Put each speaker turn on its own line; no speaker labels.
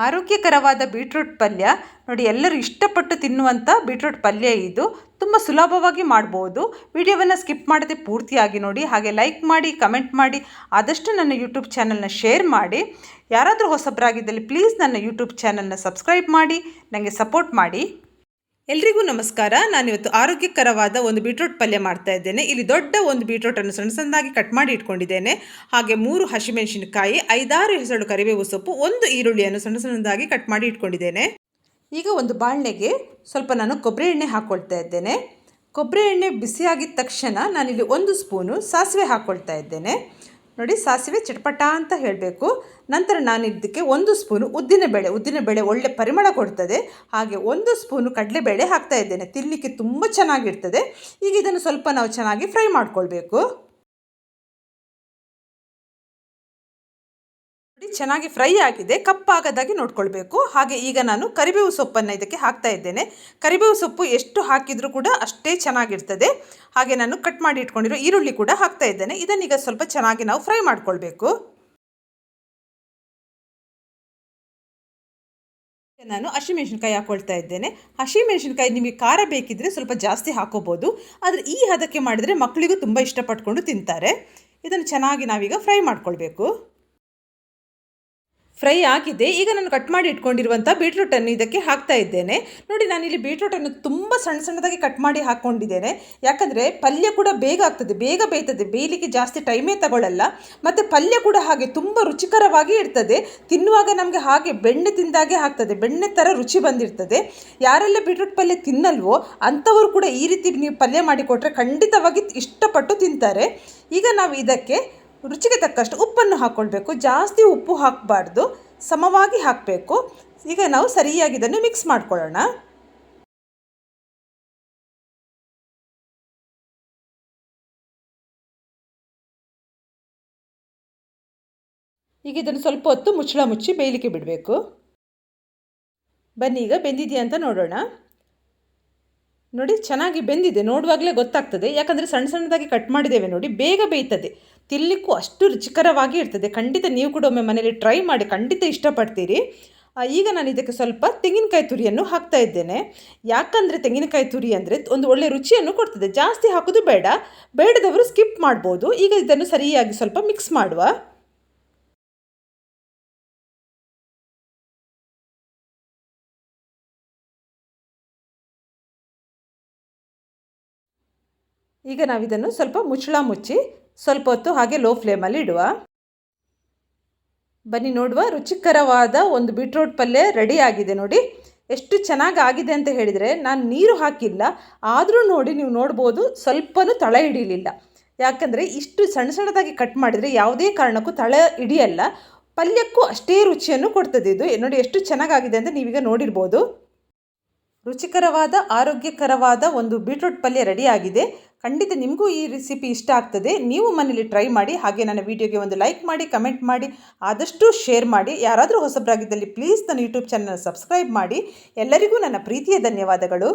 ಆರೋಗ್ಯಕರವಾದ ಬೀಟ್ರೂಟ್ ಪಲ್ಯ ನೋಡಿ, ಎಲ್ಲರೂ ಇಷ್ಟಪಟ್ಟು ತಿನ್ನುವಂಥ ಬೀಟ್ರೂಟ್ ಪಲ್ಯ ಇದು. ತುಂಬ ಸುಲಭವಾಗಿ ಮಾಡ್ಬೋದು. ವಿಡಿಯೋವನ್ನು ಸ್ಕಿಪ್ ಮಾಡದೆ ಪೂರ್ತಿಯಾಗಿ ನೋಡಿ, ಹಾಗೆ ಲೈಕ್ ಮಾಡಿ, ಕಮೆಂಟ್ ಮಾಡಿ, ಆದಷ್ಟು ನನ್ನ ಯೂಟ್ಯೂಬ್ ಚಾನಲ್ನ ಶೇರ್ ಮಾಡಿ. ಯಾರಾದರೂ ಹೊಸಬರಾಗಿದ್ದಲ್ಲಿ ಪ್ಲೀಸ್ ನನ್ನ ಯೂಟ್ಯೂಬ್ ಚಾನಲ್ನ ಸಬ್ಸ್ಕ್ರೈಬ್ ಮಾಡಿ, ನನಗೆ ಸಪೋರ್ಟ್ ಮಾಡಿ. ಎಲ್ರಿಗೂ ನಮಸ್ಕಾರ. ನಾನಿವತ್ತು ಆರೋಗ್ಯಕರವಾದ ಒಂದು ಬೀಟ್ರೂಟ್ ಪಲ್ಯ ಮಾಡ್ತಾ ಇದ್ದೇನೆ. ಇಲ್ಲಿ ದೊಡ್ಡ ಒಂದು ಬೀಟ್ರೂಟನ್ನು ಸಣ್ಣ ಸಣ್ಣದಾಗಿ ಕಟ್ ಮಾಡಿ ಇಟ್ಕೊಂಡಿದ್ದೇನೆ. ಹಾಗೆ 3 ಹಸಿಮೆಣಸಿನಕಾಯಿ, 5-6 ಹೆಸರು ಕರಿಬೇವು ಸೊಪ್ಪು, 1 ಈರುಳ್ಳಿಯನ್ನು ಸಣ್ಣ ಸಣ್ಣದಾಗಿ ಕಟ್ ಮಾಡಿ ಇಟ್ಕೊಂಡಿದ್ದೇನೆ. ಈಗ ಒಂದು ಬಾಣಲೆಗೆ ಸ್ವಲ್ಪ ನಾನು ಕೊಬ್ಬರಿ ಎಣ್ಣೆ ಹಾಕ್ಕೊಳ್ತಾ ಇದ್ದೇನೆ. ಕೊಬ್ಬರಿ ಎಣ್ಣೆ ಬಿಸಿಯಾಗಿದ್ದ ತಕ್ಷಣ ನಾನಿಲ್ಲಿ 1 ಸ್ಪೂನು ಸಾಸಿವೆ ಹಾಕ್ಕೊಳ್ತಾ ಇದ್ದೇನೆ. ನೋಡಿ, ಸಾಸಿವೆ ಚಟಪಟ ಅಂತ ಹೇಳಬೇಕು. ನಂತರ ನಾನು ಇದಕ್ಕೆ 1 ಸ್ಪೂನು ಉದ್ದಿನಬೇಳೆ ಒಳ್ಳೆ ಪರಿಮಳ ಕೊಡ್ತದೆ. ಹಾಗೆ 1 ಸ್ಪೂನು ಕಡಲೆಬೇಳೆ ಹಾಕ್ತಾ ಇದ್ದೇನೆ. ತಿನ್ನಲಿಕ್ಕೆ ತುಂಬ ಚೆನ್ನಾಗಿರ್ತದೆ. ಈಗ ಇದನ್ನು ಸ್ವಲ್ಪ ನಾವು ಚೆನ್ನಾಗಿ ಫ್ರೈ ಮಾಡ್ಕೊಳ್ಬೇಕು. ನೋಡಿ, ಚೆನ್ನಾಗಿ ಫ್ರೈ ಆಗಿದೆ, ಕಪ್ಪಾಗದಾಗಿ ನೋಡ್ಕೊಳ್ಬೇಕು. ಹಾಗೆ ಈಗ ನಾನು ಕರಿಬೇವು ಸೊಪ್ಪನ್ನು ಇದಕ್ಕೆ ಹಾಕ್ತಾ ಇದ್ದೇನೆ. ಕರಿಬೇವು ಸೊಪ್ಪು ಎಷ್ಟು ಹಾಕಿದರೂ ಕೂಡ ಅಷ್ಟೇ ಚೆನ್ನಾಗಿರ್ತದೆ. ಹಾಗೆ ನಾನು ಕಟ್ ಮಾಡಿ ಇಟ್ಕೊಂಡಿರೋ ಈರುಳ್ಳಿ ಕೂಡ ಹಾಕ್ತಾ ಇದ್ದೇನೆ. ಇದನ್ನೀಗ ಸ್ವಲ್ಪ ಚೆನ್ನಾಗಿ ನಾವು ಫ್ರೈ ಮಾಡ್ಕೊಳ್ಬೇಕು. ನಾನು ಹಸಿಮೆಣಸಿನಕಾಯಿ ಹಾಕ್ಕೊಳ್ತಾ ಇದ್ದೇನೆ. ಹಸಿಮೆಣಸಿನಕಾಯಿ ನಿಮಗೆ ಖಾರ ಬೇಕಿದ್ದರೆ ಸ್ವಲ್ಪ ಜಾಸ್ತಿ ಹಾಕೋಬೋದು. ಆದರೆ ಈ ಹದಕ್ಕೆ ಮಾಡಿದರೆ ಮಕ್ಕಳಿಗೂ ತುಂಬ ಇಷ್ಟಪಟ್ಕೊಂಡು ತಿಂತಾರೆ. ಇದನ್ನು ಚೆನ್ನಾಗಿ ನಾವೀಗ ಫ್ರೈ ಮಾಡ್ಕೊಳ್ಬೇಕು. ಫ್ರೈ ಆಗಿದೆ. ಈಗ ನಾನು ಕಟ್ ಮಾಡಿ ಇಟ್ಕೊಂಡಿರುವಂಥ ಬೀಟ್ರೂಟನ್ನು ಇದಕ್ಕೆ ಹಾಕ್ತಾ ಇದ್ದೇನೆ. ನೋಡಿ, ನಾನಿಲ್ಲಿ ಬೀಟ್ರೂಟನ್ನು ತುಂಬ ಸಣ್ಣದಾಗಿ ಕಟ್ ಮಾಡಿ ಹಾಕ್ಕೊಂಡಿದ್ದೇನೆ. ಯಾಕಂದರೆ ಪಲ್ಯ ಕೂಡ ಬೇಗ ಆಗ್ತದೆ, ಬೇಗ ಬೇಯ್ತದೆ, ಬೇಯಲಿಕ್ಕೆ ಜಾಸ್ತಿ ಟೈಮೇ ತಗೊಳ್ಳಲ್ಲ. ಮತ್ತು ಪಲ್ಯ ಕೂಡ ಹಾಗೆ ತುಂಬ ರುಚಿಕರವಾಗಿ ಇರ್ತದೆ. ತಿನ್ನುವಾಗ ನಮಗೆ ಹಾಗೆ ಬೆಣ್ಣೆ ತಿಂದಾಗೆ ಆಗ್ತದೆ, ಬೆಣ್ಣೆ ಥರ ರುಚಿ ಬಂದಿರ್ತದೆ. ಯಾರೆಲ್ಲ ಬೀಟ್ರೂಟ್ ಪಲ್ಯ ತಿನ್ನಲ್ವೋ ಅಂಥವರು ಕೂಡ ಈ ರೀತಿ ನೀವು ಪಲ್ಯ ಮಾಡಿಕೊಟ್ರೆ ಖಂಡಿತವಾಗಿ ಇಷ್ಟಪಟ್ಟು ತಿಂತಾರೆ. ಈಗ ನಾವು ಇದಕ್ಕೆ ರುಚಿಗೆ ತಕ್ಕಷ್ಟು ಉಪ್ಪನ್ನು ಹಾಕ್ಕೊಳ್ಬೇಕು. ಜಾಸ್ತಿ ಉಪ್ಪು ಹಾಕಬಾರ್ದು, ಸಮವಾಗಿ ಹಾಕಬೇಕು. ಈಗ ನಾವು ಸರಿಯಾಗಿ ಇದನ್ನು ಮಿಕ್ಸ್ ಮಾಡ್ಕೊಳ್ಳೋಣ. ಈಗ ಇದನ್ನು ಸ್ವಲ್ಪ ಹೊತ್ತು ಮುಚ್ಚಳ ಮುಚ್ಚಿ ಬೇಯಲಿಕ್ಕೆ ಬಿಡಬೇಕು. ಬನ್ನಿ, ಈಗ ಬೆಂದಿದೆಯಾ ಅಂತ ನೋಡೋಣ. ನೋಡಿ, ಚೆನ್ನಾಗಿ ಬೆಂದಿದೆ, ನೋಡುವಾಗಲೇ ಗೊತ್ತಾಗ್ತದೆ. ಯಾಕಂದರೆ ಸಣ್ಣದಾಗಿ ಕಟ್ ಮಾಡಿದ್ದೇವೆ ನೋಡಿ, ಬೇಗ ಬೇಯ್ತದೆ, ತಿನ್ನಲಿಕ್ಕೂ ಅಷ್ಟು ರುಚಿಕರವಾಗಿ ಇರ್ತದೆ. ಖಂಡಿತ ನೀವು ಕೂಡ ಒಮ್ಮೆ ಮನೆಯಲ್ಲಿ ಟ್ರೈ ಮಾಡಿ, ಖಂಡಿತ ಇಷ್ಟಪಡ್ತೀರಿ. ಈಗ ನಾನು ಇದಕ್ಕೆ ಸ್ವಲ್ಪ ತೆಂಗಿನಕಾಯಿ ತುರಿಯನ್ನು ಹಾಕ್ತಾ ಇದ್ದೇನೆ. ಯಾಕಂದರೆ ತೆಂಗಿನಕಾಯಿ ತುರಿ ಅಂದರೆ ಒಂದು ಒಳ್ಳೆ ರುಚಿಯನ್ನು ಕೊಡ್ತದೆ. ಜಾಸ್ತಿ ಹಾಕೋದು ಬೇಡ, ಬೇಡದವರು ಸ್ಕಿಪ್ ಮಾಡ್ಬೋದು. ಈಗ ಇದನ್ನು ಸರಿಯಾಗಿ ಸ್ವಲ್ಪ ಮಿಕ್ಸ್ ಮಾಡುವ. ಈಗ ನಾವಿದನ್ನು ಸ್ವಲ್ಪ ಮುಚ್ಚಳ ಮುಚ್ಚಿ ಸ್ವಲ್ಪ ಹೊತ್ತು ಹಾಗೆ ಲೋ ಫ್ಲೇಮಲ್ಲಿ ಇಡುವ. ಬನ್ನಿ ನೋಡುವ, ರುಚಿಕರವಾದ ಒಂದು ಬೀಟ್ರೂಟ್ ಪಲ್ಯ ರೆಡಿ ಆಗಿದೆ. ನೋಡಿ ಎಷ್ಟು ಚೆನ್ನಾಗಿ ಆಗಿದೆ ಅಂತ ಹೇಳಿದರೆ, ನಾನು ನೀರು ಹಾಕಿಲ್ಲ, ಆದರೂ ನೋಡಿ ನೀವು ನೋಡ್ಬೋದು ಸ್ವಲ್ಪನೂ ತಳ ಹಿಡಿಯಲಿಲ್ಲ. ಯಾಕಂದರೆ ಇಷ್ಟು ಸಣ್ಣದಾಗಿ ಕಟ್ ಮಾಡಿದರೆ ಯಾವುದೇ ಕಾರಣಕ್ಕೂ ತಳ ಹಿಡಿಯಲ್ಲ. ಪಲ್ಯಕ್ಕೂ ಅಷ್ಟೇ ರುಚಿಯನ್ನು ಕೊಡ್ತದೆ ಇದು. ನೋಡಿ ಎಷ್ಟು ಚೆನ್ನಾಗಾಗಿದೆ ಅಂತ ನೀವೀಗ ನೋಡಿರ್ಬೋದು. ರುಚಿಕರವಾದ ಆರೋಗ್ಯಕರವಾದ ಒಂದು ಬೀಟ್ರೂಟ್ ಪಲ್ಯ ರೆಡಿಯಾಗಿದೆ. ಖಂಡಿತ ನಿಮಗೂ ಈ ರೆಸಿಪಿ ಇಷ್ಟ ಆಗ್ತದೆ. ನೀವು ಮನೇಲಿ ಟ್ರೈ ಮಾಡಿ. ಹಾಗೆ ನನ್ನ ವಿಡಿಯೋಗೆ ಒಂದು ಲೈಕ್ ಮಾಡಿ, ಕಮೆಂಟ್ ಮಾಡಿ, ಆದಷ್ಟು ಶೇರ್ ಮಾಡಿ. ಯಾರಾದರೂ ಹೊಸಬರಾಗಿದ್ದಲ್ಲಿ ಪ್ಲೀಸ್ ನನ್ನ ಯೂಟ್ಯೂಬ್ ಚಾನಲ್ ಸಬ್ಸ್ಕ್ರೈಬ್ ಮಾಡಿ. ಎಲ್ಲರಿಗೂ ನನ್ನ ಪ್ರೀತಿಯ ಧನ್ಯವಾದಗಳು.